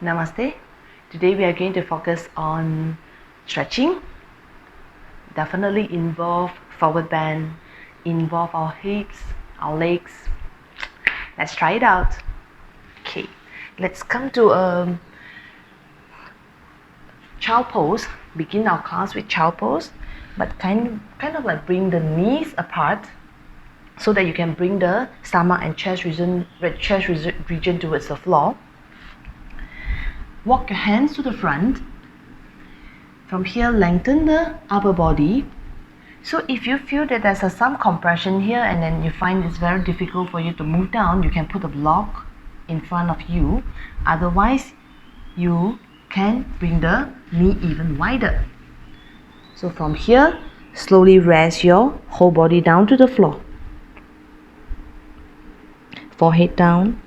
Namaste. Today we are going to focus on stretching. Definitely involve forward bend, involve our hips, our legs. Let's try it out. Okay, let's come to a child pose. Begin our class with child pose, but kind of like bring the knees apart so that you can bring the stomach and chest region towards the floor. Walk your hands to the front. From here, lengthen the upper body. So if you feel that there's some compression here and then you find it's very difficult for you to move down, you can put a block in front of you. Otherwise, you can bring the knee even wider. So from here, slowly rest your whole body down to the floor. Forehead down.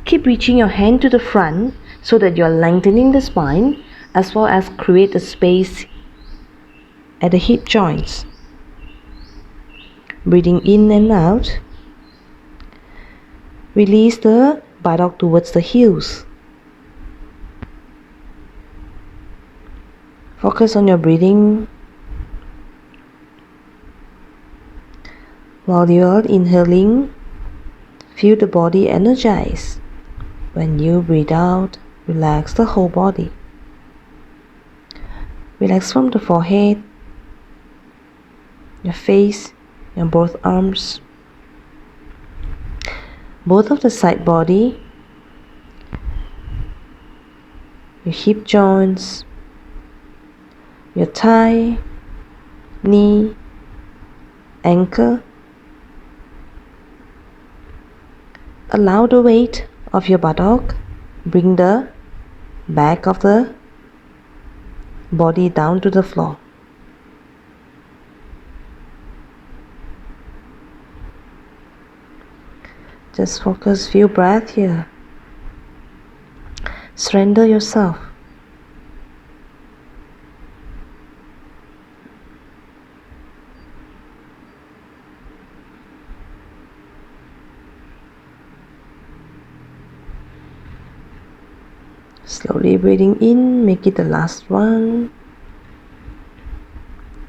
Keep reaching your hand to the front so that you're lengthening the spine as well as create a space at the hip joints. Breathing in and out. Release the buttock towards the heels. Focus on your breathing. While you are inhaling, feel the body energize. When you breathe out, relax the whole body. Relax from the forehead, your face, your both arms, both of the side body, your hip joints, your thigh, knee, ankle. Allow the weight of your buttock, bring the back of the body down to the floor. Just focus few breaths here. Surrender yourself. Slowly breathing in, make it the last one.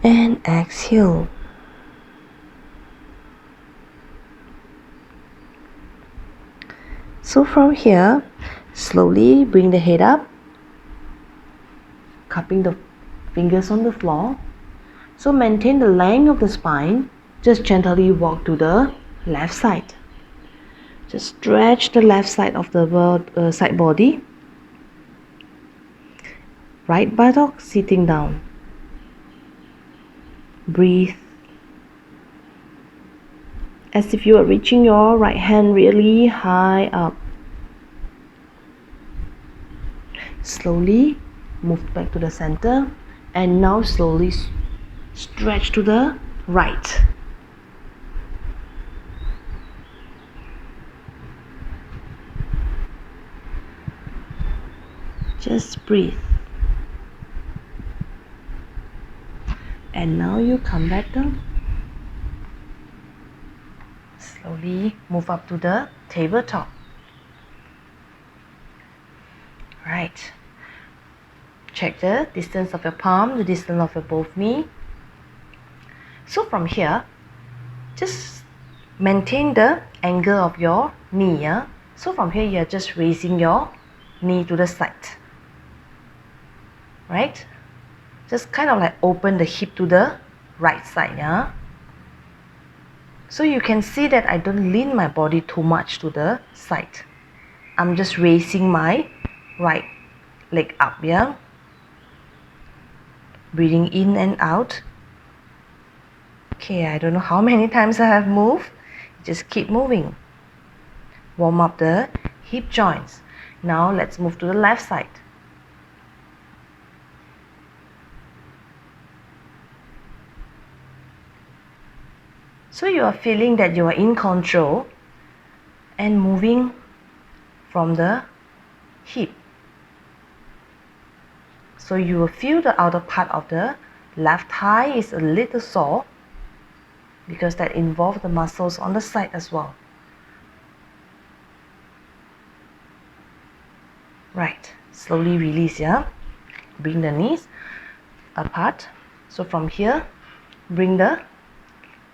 And exhale. So from here, slowly bring the head up, cupping the fingers on the floor. So maintain the length of the spine. Just gently walk to the left side. Just stretch the left side of the side body. Right buttock sitting down. Breathe as if you are reaching your right hand really high up. Slowly move back to the center and now slowly stretch to the right. Just breathe. And now you come back down. Slowly move up to the tabletop. Right. Check the distance of your palm, the distance of your both knee. So from here, just maintain the angle of your knee. Yeah? So from here, you're just raising your knee to the side. Right? Just kind of like open the hip to the right side. Yeah? So you can see that I don't lean my body too much to the side. I'm just raising my right leg up. Yeah? Breathing in and out. Okay, I don't know how many times I have moved. Just keep moving. Warm up the hip joints. Now let's move to the left side. So you are feeling that you are in control and moving from the hip. So you will feel the outer part of the left thigh is a little sore because that involves the muscles on the side as well. slowly release, yeah. Bring the knees apart. So from here, bring the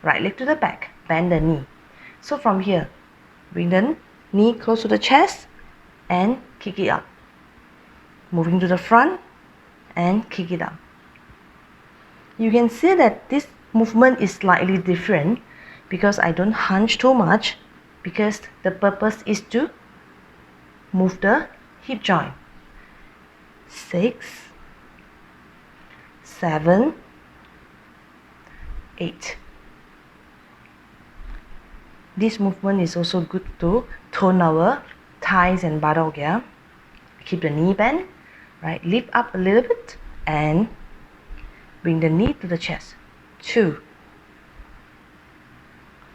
right leg to the back, bend the knee. So from here, bring the knee close to the chest and kick it up. Moving to the front and kick it up. You can see that this movement is slightly different because I don't hunch too much, because the purpose is to move the hip joint. 6, 7, 8. This movement is also good to tone our thighs and buttock, yeah. Keep the knee bent, right? Lift up a little bit and bring the knee to the chest. 2,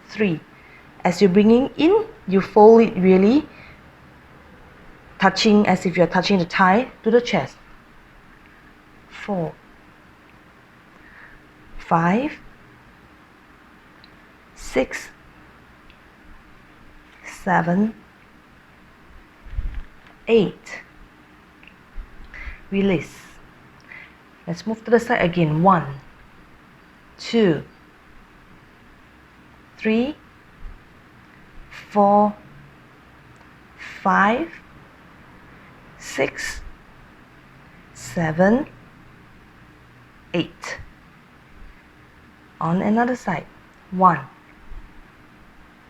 3. As you're bringing in, you fold it really touching, as if you're touching the thigh to the chest. 4, 5, 6, 7, 8. Release. Let's move to the side again. 1, 2, 3, 4, 5, 6, 7, 8. On another side. 1,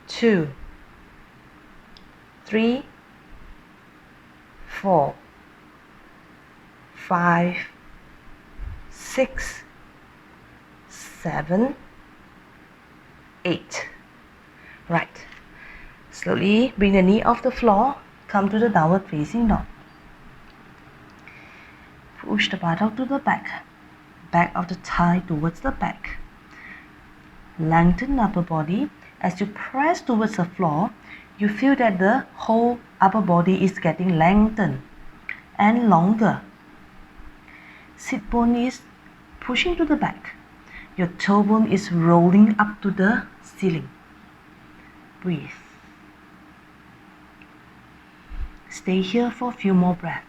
2, 3, 4, 5, 6, 7, 8. Right. Slowly bring the knee off the floor. Come to the downward facing dog. Push the buttock to the back. Back of the thigh towards the back. Lengthen upper body. As you press towards the floor, you feel that the whole upper body is getting lengthened and longer. Sit bone is pushing to the back. Your toe bone is rolling up to the ceiling. Breathe. Stay here for a few more breaths.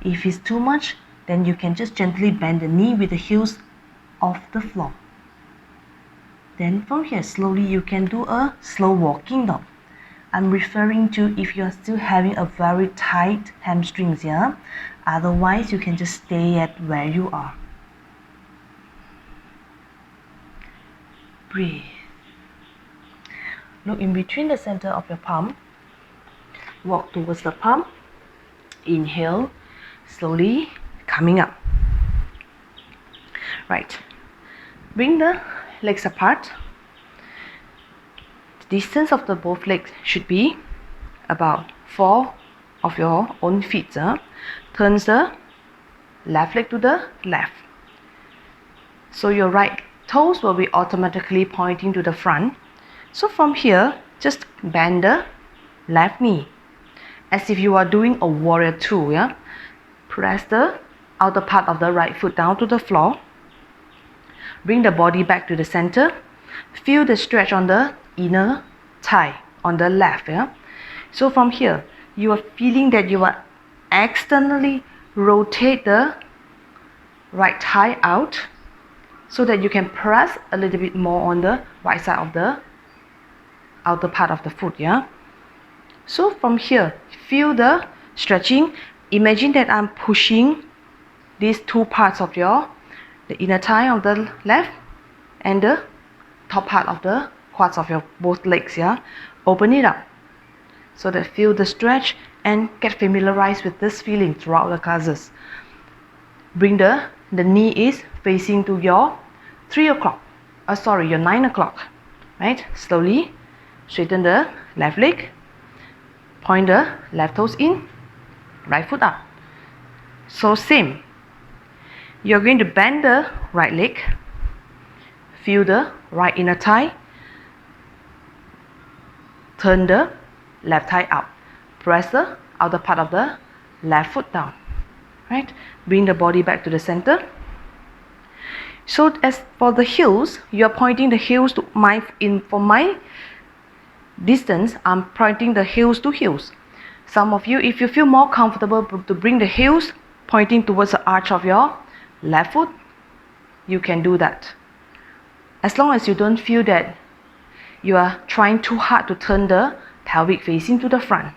If it's too much, then you can just gently bend the knee with the heels off the floor. Then from here, slowly you can do a slow walking dog. I'm referring to if you are still having a very tight hamstrings, yeah? Otherwise, you can just stay at where you are. Breathe. Look in between the center of your palm. Walk towards the palm. Inhale, slowly coming up. Right. Bring the legs apart. The distance of the both legs should be about 4 of your own feet. Turn the left leg to the left. So your right toes will be automatically pointing to the front. So from here, just bend the left knee as if you are doing a warrior 2. Yeah? Press the outer part of the right foot down to the floor. Bring the body back to the center. Feel the stretch on the inner thigh on the left. Yeah? So from here, you are feeling that you are externally rotate the right thigh out so that you can press a little bit more on the right side of the outer part of the foot. Yeah? So from here, feel the stretching. Imagine that I'm pushing these two parts of the inner thigh of the left and the top part of the quads of your both legs. Yeah, open it up so that feel the stretch and get familiarized with this feeling throughout the classes. Bring the knee is facing to your 3 o'clock. Your 9 o'clock. Right? Slowly straighten the left leg. Point the left toes in. Right foot up. So same. You're going to bend the right leg. Feel the right inner thigh. Turn the left thigh up. Press the outer part of the left foot down. Right? Bring the body back to the center. So as for the heels, you are pointing the heels to for my distance, I'm pointing the heels to heels. Some of you, if you feel more comfortable to bring the heels pointing towards the arch of your left foot, you can do that. As long as you don't feel that you are trying too hard to turn the pelvic facing to the front.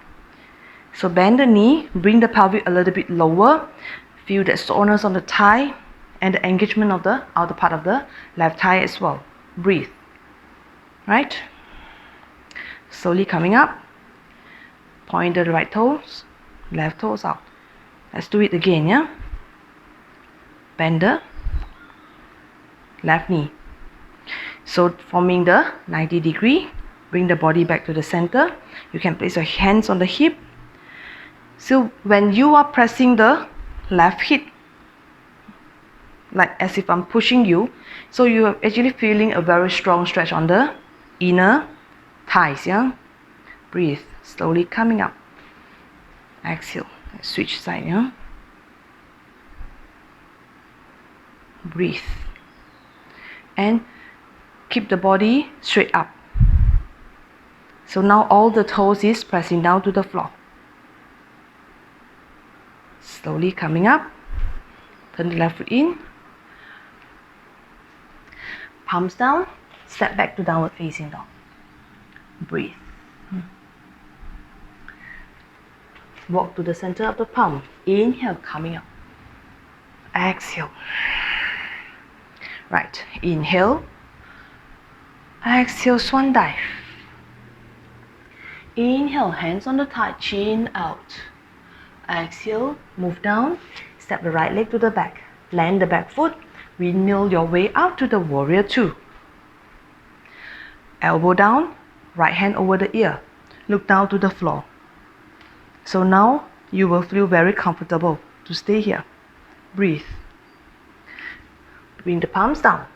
So bend the knee, bring the pelvic a little bit lower, feel that soreness on the thigh and the engagement of the outer part of the left thigh as well. Breathe. Right? Slowly coming up. Point the right toes, left toes out. Let's do it again, yeah? Bend the left knee. So forming the 90 degree, bring the body back to the center. You can place your hands on the hip. So when you are pressing the left hip, like as if I'm pushing you, so you are actually feeling a very strong stretch on the inner thighs, yeah? Breathe, slowly coming up. Exhale, switch side, yeah? Breathe. And keep the body straight up. So now all the toes is pressing down to the floor. Slowly coming up. Turn the left foot in. Palms down. Step back to downward facing dog. Breathe. Walk to the center of the palm. Inhale, coming up. Exhale. Right. Inhale. Exhale, swan dive. Inhale, hands on the thigh, chin out. Exhale, move down. Step the right leg to the back. Land the back foot. Windmill your way out to the warrior two. Elbow down, right hand over the ear. Look down to the floor. So now you will feel very comfortable to stay here. Breathe. Bring the palms down.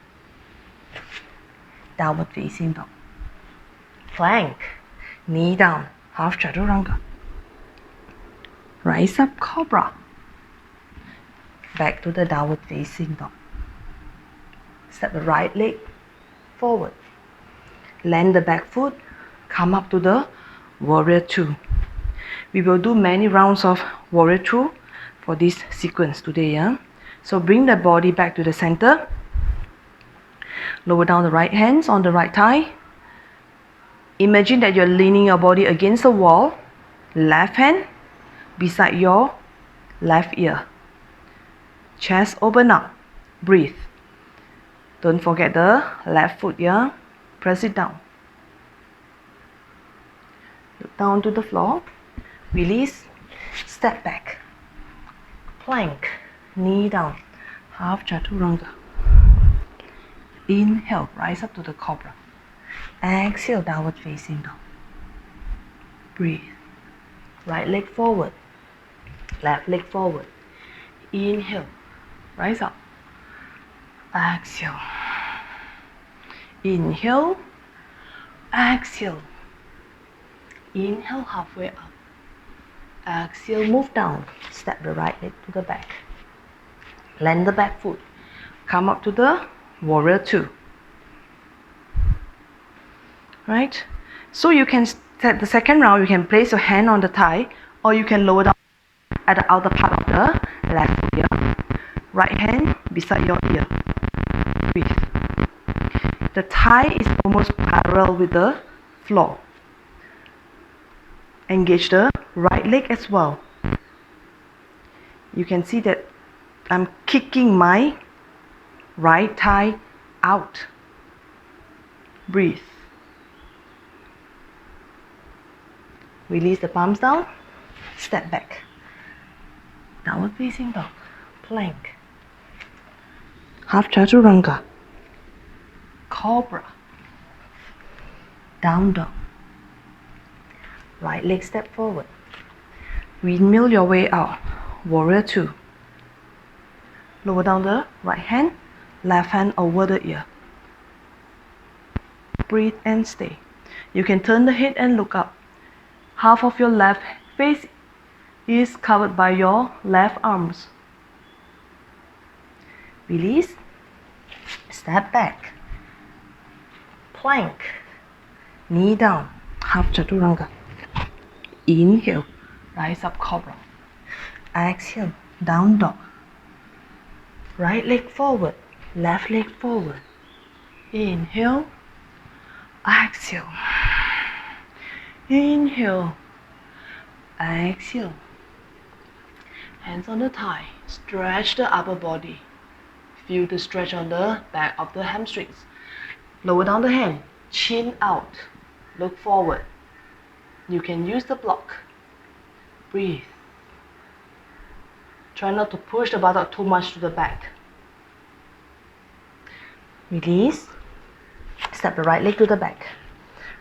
Downward facing dog. Plank. Knee down. Half chaturanga. Rise up, cobra. Back to the downward facing dog. Step the right leg forward. Land the back foot. Come up to the warrior two. We will do many rounds of warrior two for this sequence today, yeah? So bring the body back to the center. Lower down the right hands on the right thigh. Imagine that you're leaning your body against the wall. Left hand beside your left ear. Chest open up. Breathe. Don't forget the left foot, yeah? Press it down. Look down to the floor. Release. Step back. Plank. Knee down. Half chaturanga. Inhale. Rise up to the cobra. Exhale. Downward facing dog. Breathe. Right leg forward. Left leg forward. Inhale. Rise up. Exhale. Inhale. Exhale. Inhale, halfway up. Exhale, move down. Step the right leg to the back. Land the back foot. Come up to the warrior two. Right? So you can start the second round, you can place your hand on the thigh, or you can lower down at the outer part of the left ear. Right hand beside your ear. Breathe. The thigh is almost parallel with the floor. Engage the right leg as well. You can see that I'm kicking my right thigh out. Breathe. Release the palms down. Step back. Downward facing dog. Plank. Half chaturanga. Cobra. Down dog. Right leg step forward. Windmill your way out. Warrior two. Lower down the right hand. Left hand over the ear. Breathe and stay. You can turn the head and look up. Half of your left face is covered by your left arms. Release. Step back. Plank. Knee down. Half chaturanga. Inhale. rise up cobra. Exhale, down dog. Right leg forward, left leg forward. Inhale, exhale. Inhale, exhale. Hands on the thigh, stretch the upper body. Feel the stretch on the back of the hamstrings. Lower down the hand, chin out, look forward. You can use the block. Breathe. Try not to push the buttock too much to the back. Release. Step the right leg to the back.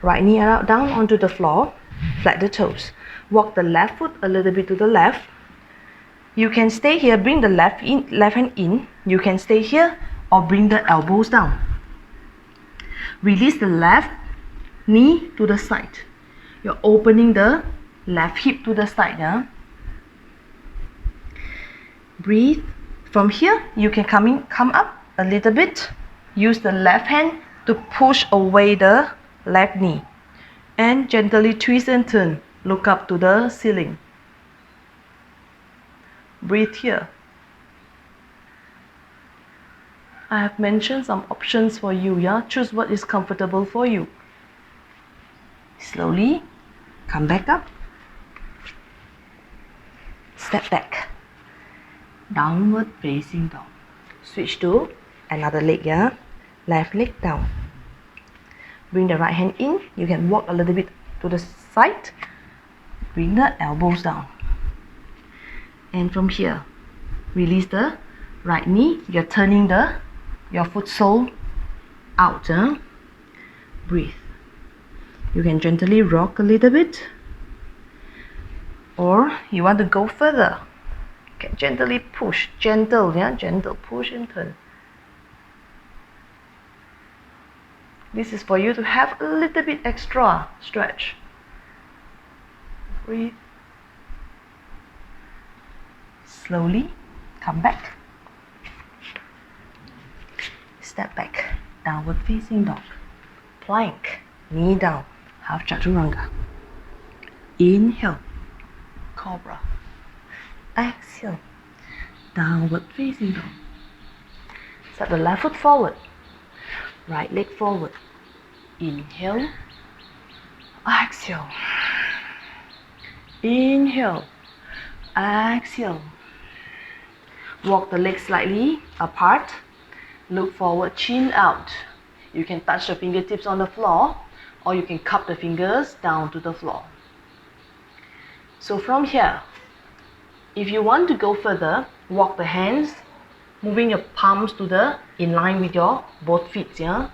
Right knee out down onto the floor. Flat the toes. Walk the left foot a little bit to the left. You can stay here, bring the left hand in. You can stay here or bring the elbows down. Release the left knee to the side. You're opening the left hip to the side. Yeah? Breathe. From here, you can come up a little bit. Use the left hand to push away the left knee. And gently twist and turn. Look up to the ceiling. Breathe here. I have mentioned some options for you. Yeah? Choose what is comfortable for you. Slowly come back up. Step back. Downward facing dog. Switch to another leg. Yeah? Left leg down. Bring the right hand in. You can walk a little bit to the side. Bring the elbows down. And from here, release the right knee. You're turning your foot sole out. Breathe. You can gently rock a little bit. Or you want to go further. You can gently push. Gentle, yeah? Gentle. Push and turn. This is for you to have a little bit extra stretch. Breathe. Slowly come back. Step back. Downward facing dog. Plank. Knee down. Half chaturanga. Inhale. Cobra. Exhale. Downward facing dog. Step the left foot forward. Right leg forward. Inhale. Exhale. Inhale. Exhale. Walk the legs slightly apart. Look forward, chin out. You can touch the fingertips on the floor or you can cup the fingers down to the floor. So from here, if you want to go further, walk the hands, moving your palms to in line with your both feet. Yeah?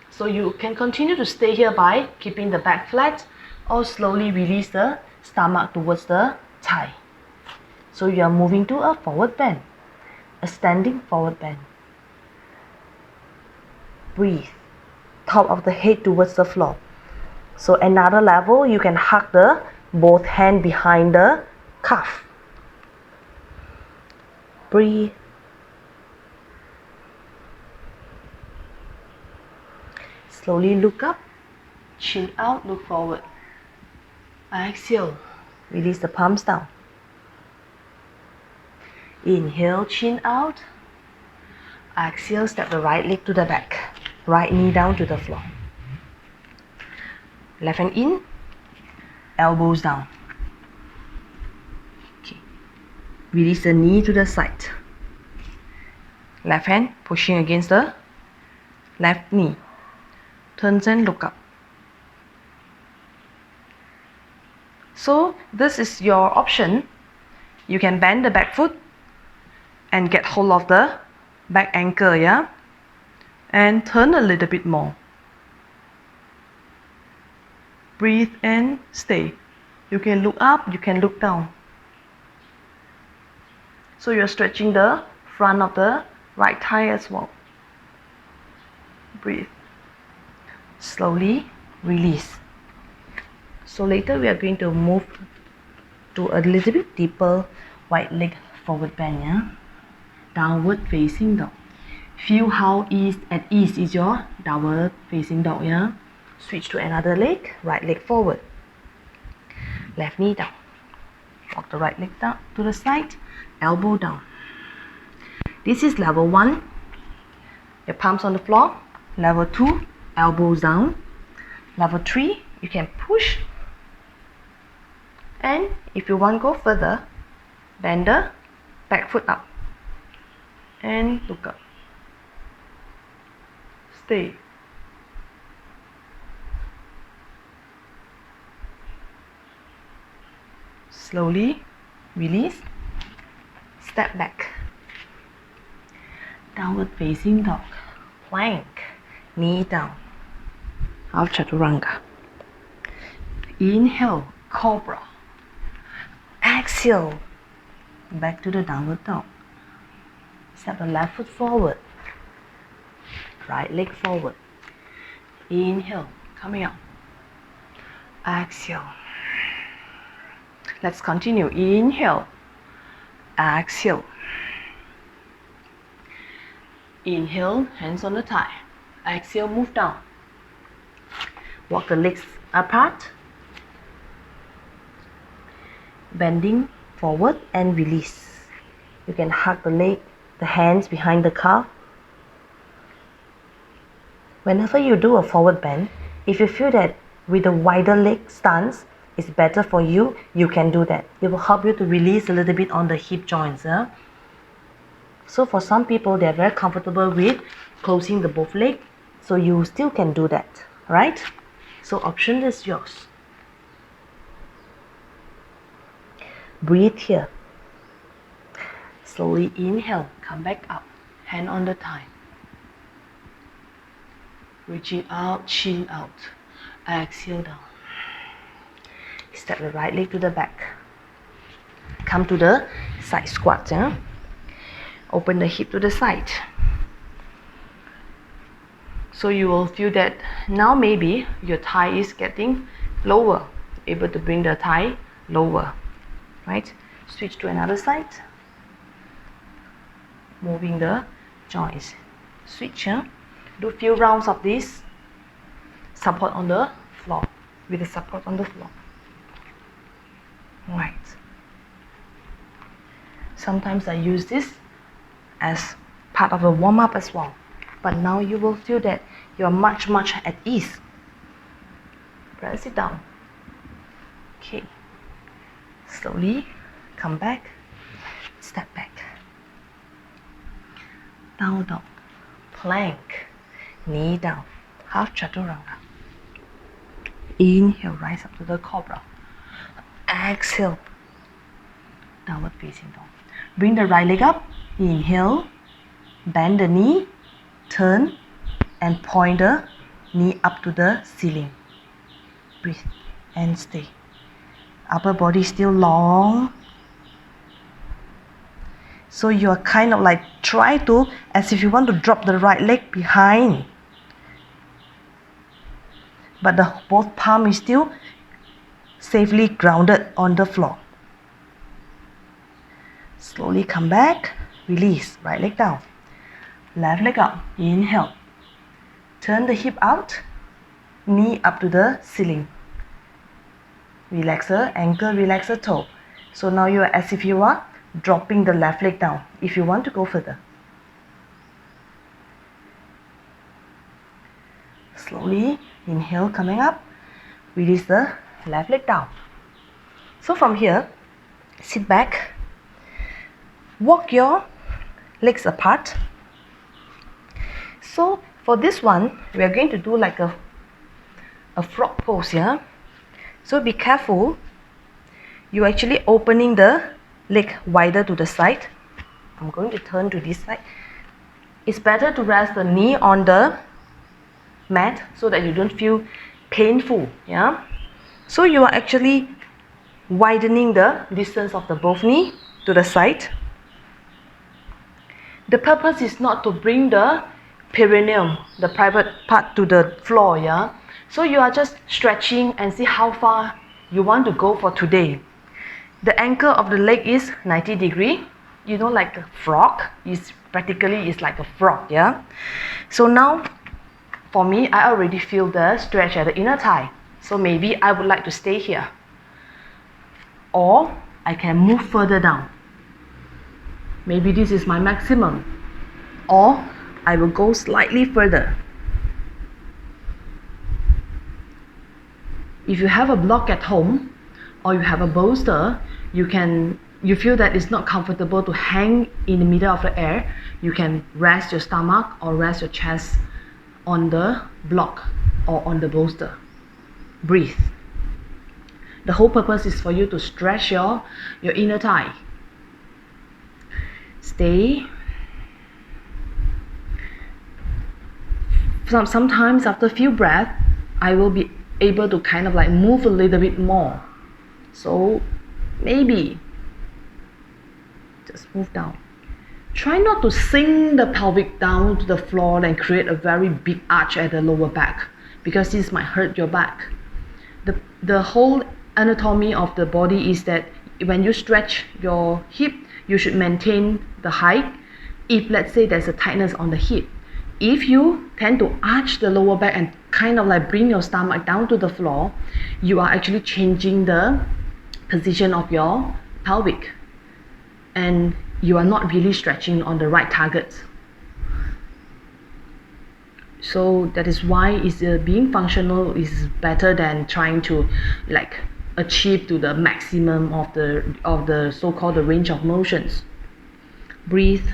So you can continue to stay here by keeping the back flat or slowly release the stomach towards the thigh. So you are moving to a forward bend, a standing forward bend. Breathe. Top of the head towards the floor. So another level, you can hug the both hands behind the calf. Breathe. Slowly look up, chin out, look forward. Exhale. Release the palms down. Inhale, chin out. Exhale, step the right leg to the back. Right knee down to the floor. Left hand in, elbows down. Okay. Release the knee to the side. Left hand pushing against the left knee. Turns and look up. So this is your option. You can bend the back foot and get hold of the back ankle, yeah? And turn a little bit more. Breathe and stay. You can look up, you can look down. So you're stretching the front of the right thigh as well. Breathe. Slowly release. So later we are going to move to a little bit deeper wide leg forward bend, yeah? Downward facing dog. Feel how at ease is your downward facing dog, yeah? Switch to another leg, right leg forward. Left knee down. Walk the right leg down to the side, elbow down. This is level 1, your palms on the floor. Level 2, elbows down. Level 3, you can push. And if you want to go further, bend the back foot up. And look up. Stay. Slowly release. Step back. Downward facing dog. Plank. Knee down. Half chaturanga. Inhale, cobra. Exhale, back to the downward dog. Step the left foot forward. Right leg forward. Inhale, coming up. Exhale. Let's continue. Inhale. Exhale. Inhale, hands on the thigh. Exhale, move down. Walk the legs apart. Bending forward and release. You can hug the leg, the hands behind the calf. Whenever you do a forward bend, if you feel that with a wider leg stance is better for you, you can do that. It will help you to release a little bit on the hip joints. So for some people, they are very comfortable with closing the both legs, so you still can do that, right? So option is yours. Breathe here. Slowly inhale, come back up, hand on the thigh. Reaching out, chin out. Exhale down. Step the right leg to the back. Come to the side squat. Open the hip to the side. So you will feel that now maybe your thigh is getting lower. Able to bring the thigh lower. Right? Switch to another side. Moving the joints. Switch. Do a few rounds of this. Support on the floor. With the support on the floor. Right. Sometimes I use this as part of a warm-up as well. But now you will feel that you are much at ease. Press it down. Okay. Slowly come back. Step back. Down dog. Plank. Knee down. Half chaturanga. Inhale, rise up to the cobra. Exhale. Downward facing dog. Bring the right leg up. Inhale. Bend the knee. Turn. And point the knee up to the ceiling. Breathe. And stay. Upper body still long. So you are kind of like try to, as if you want to drop the right leg behind. But the both palm is still safely grounded on the floor. Slowly come back. Release. Right leg down. Left leg up. Inhale. Turn the hip out. Knee up to the ceiling. Relaxer, ankle, relaxer, toe. So now you are as if you are dropping the left leg down if you want to go further. Slowly inhale, coming up. Release the left leg down. So from here, sit back. Walk your legs apart. So for this one, we are going to do like a frog pose here. So be careful. You're actually opening the leg wider to the side. I'm going to turn to this side. It's better to rest the knee on the mat so that you don't feel painful. Yeah. So you are actually widening the distance of the both knee to the side. The purpose is not to bring the perineum, the private part, to the floor. Yeah. So you are just stretching and see how far you want to go for today. The angle of the leg is 90 degrees. You know, like a frog. It's practically is like a frog, yeah. So now, for me, I already feel the stretch at the inner thigh. So maybe I would like to stay here. Or I can move further down. Maybe this is my maximum, or I will go slightly further. If you have a block at home or you have a bolster, you feel that it's not comfortable to hang in the middle of the air, you can rest your stomach or rest your chest on the block or on the bolster. Breathe. The whole purpose is for you to stretch your inner thigh. Stay. Sometimes after a few breaths, I will be able to kind of like move a little bit more. So maybe just move down. Try not to sink the pelvic down to the floor and create a very big arch at the lower back, because this might hurt your back. The whole anatomy of the body is that when you stretch your hip, you should maintain the height. If let's say there's a tightness on the hip, if you tend to arch the lower back and kind of like bring your stomach down to the floor, you are actually changing the position of your pelvic, and you are not really stretching on the right target. So that is why being functional is better than trying to like achieve to the maximum of the so-called the range of motions. Breathe.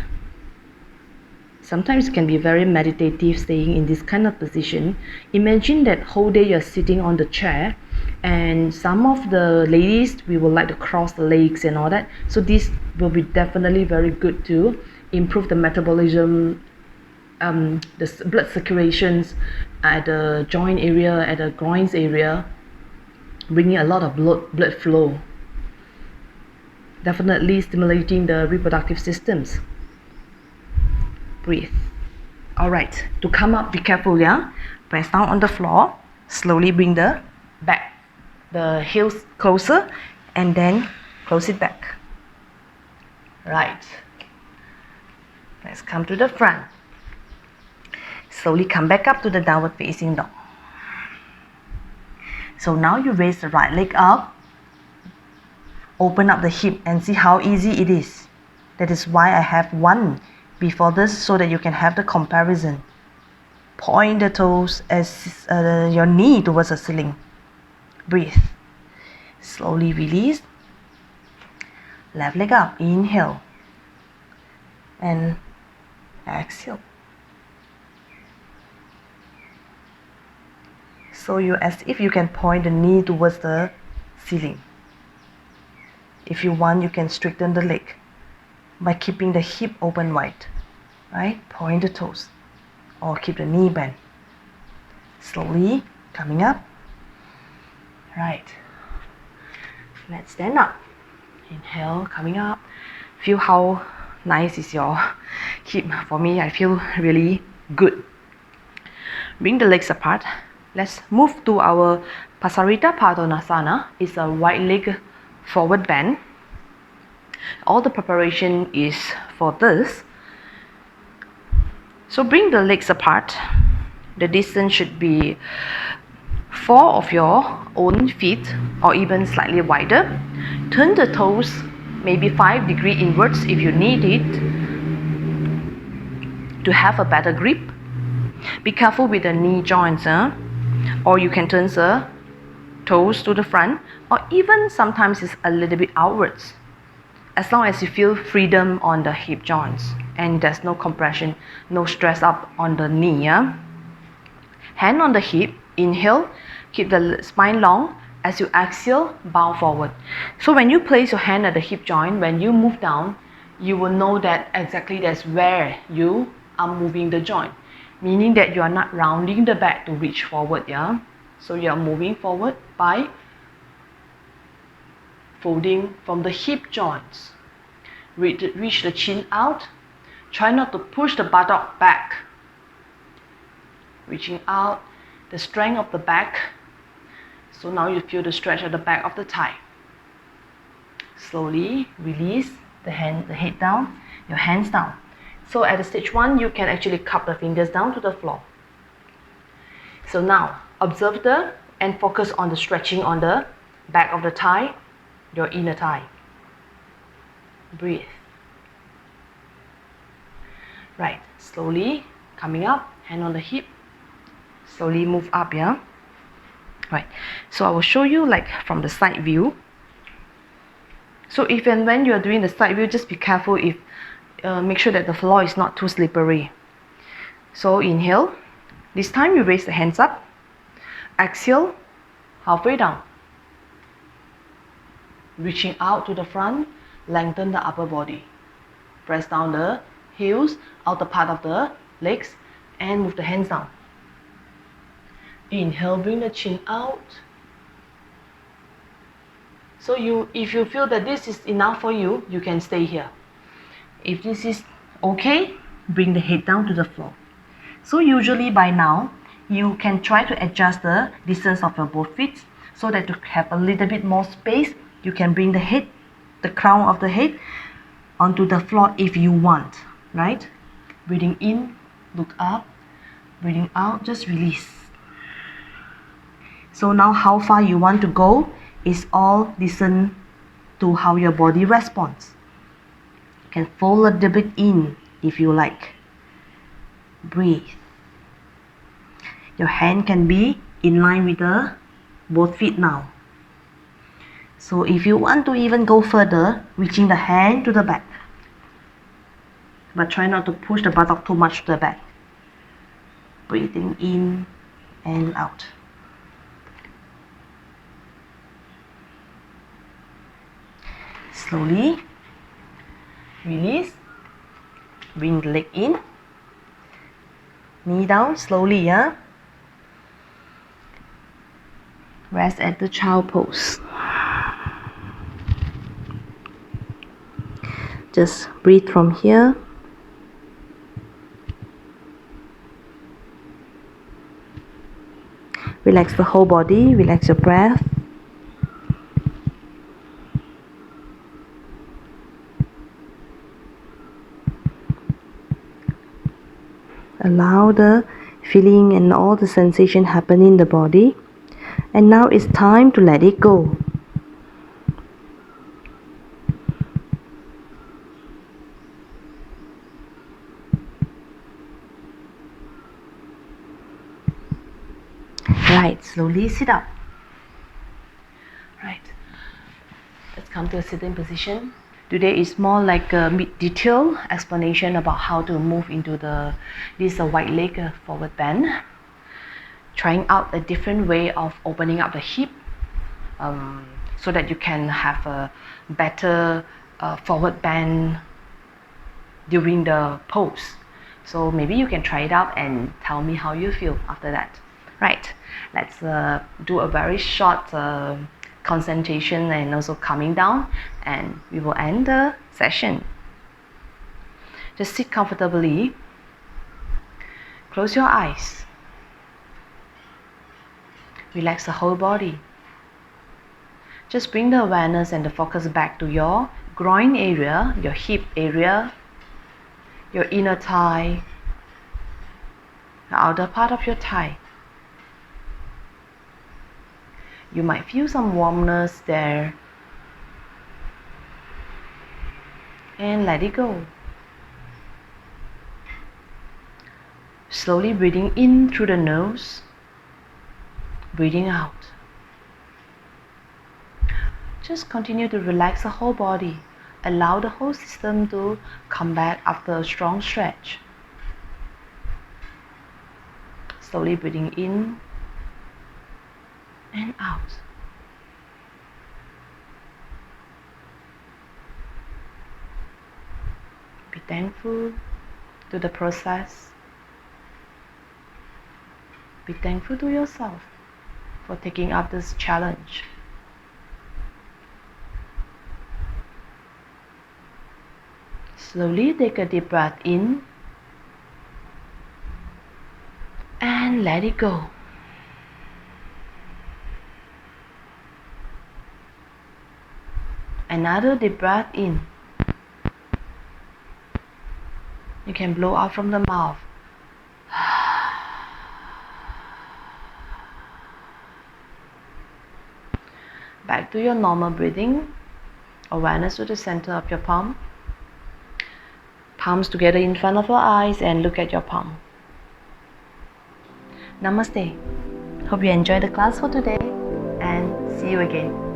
Sometimes it can be very meditative staying in this kind of position. Imagine that whole day you're sitting on the chair, and some of the ladies, we would like to cross the legs and all that. So this will be definitely very good to improve the metabolism, the blood circulations at the joint area, at the groins area, bringing a lot of blood flow. Definitely stimulating the reproductive systems. Breathe. Alright, to come up, be careful, yeah? Press down on the floor, slowly bring the back, the heels closer, and then close it back. Right. Let's come to the front. Slowly come back up to the downward facing dog. So now you raise the right leg up, open up the hip and see how easy it is. That is why I have one before this, so that you can have the comparison. Point the toes as your knee towards the ceiling. Breathe. Slowly release. Left leg up, inhale. And exhale. So as if you can point the knee towards the ceiling. If you want, you can straighten the leg by keeping the hip open wide, right? Point the toes or keep the knee bent. Slowly coming up. Right. Let's stand up. Inhale, coming up. Feel how nice is your hip. For me, I feel really good. Bring the legs apart. Let's move to our Prasarita Padottanasana. It's a wide leg forward bend. All the preparation is for this. So bring the legs apart. The distance should be 4 of your own feet or even slightly wider. Turn the toes maybe 5 degrees inwards if you need it to have a better grip. Be careful with the knee joints, or you can turn the toes to the front, or even sometimes it's a little bit outwards. As long as you feel freedom on the hip joints and there's no compression, no stress up on the knee. Hand on the hip, inhale, keep the spine long. As you exhale, bow forward. So when you place your hand at the hip joint, when you move down, you will know that exactly that's where you are moving the joint, meaning that you are not rounding the back to reach forward. So you are moving forward by folding from the hip joints. Reach the chin out. Try not to push the buttock back. Reaching out, the strength of the back. So now you feel the stretch at the back of the thigh. Slowly release the head down, your hands down. So at the stage 1, you can actually cup the fingers down to the floor. So now observe and focus on the stretching on the back of the thigh, your inner thigh. Breathe. Right, slowly coming up, hand on the hip. Slowly move up, yeah? Right, so I will show you like from the side view. So if and when you are doing the side view, just be careful if, make sure that the floor is not too slippery. So inhale, this time you raise the hands up. Exhale, halfway down. Reaching out to the front, lengthen the upper body. Press down the heels, outer part of the legs, and move the hands down. Inhale, bring the chin out. So if you feel that this is enough for you, you can stay here. If this is okay, bring the head down to the floor. So usually by now, you can try to adjust the distance of your both feet so that to have a little bit more space, you can bring the head, the crown of the head onto the floor if you want, right? Breathing in, look up, breathing out, just release. So now how far you want to go is all listen to how your body responds. You can fold a little bit in if you like. Breathe. Your hand can be in line with the both feet now. So if you want to even go further, reaching the hand to the back. But try not to push the buttock too much to the back. Breathing in and out. Slowly release. Bring the leg in. Knee down slowly, yeah? Rest at the child pose. Just breathe from here. Relax the whole body, relax your breath. Allow the feeling and all the sensation happen in the body. And now it's time to let it go. Right, slowly sit up. Right, let's come to a sitting position. Today is more like a detailed explanation about how to move into this wide leg forward bend. Trying out a different way of opening up the hip so that you can have a better forward bend during the pose. So maybe you can try it out and tell me how you feel after that. Right, let's do a very short concentration and also coming down, and we will end the session. Just sit comfortably. Close your eyes. Relax the whole body. Just bring the awareness and the focus back to your groin area, your hip area, your inner thigh, the outer part of your thigh. You might feel some warmness there. And let it go. Slowly breathing in through the nose, breathing out. Just continue to relax the whole body. Allow the whole system to come back after a strong stretch. Slowly breathing in and out. Be thankful to the process. Be thankful to yourself for taking up this challenge. Slowly take a deep breath in and let it go. Another deep breath in. You can blow out from the mouth. Back to your normal breathing. Awareness to the center of your palm. Palms together in front of your eyes and look at your palm. Namaste. Hope you enjoyed the class for today and see you again.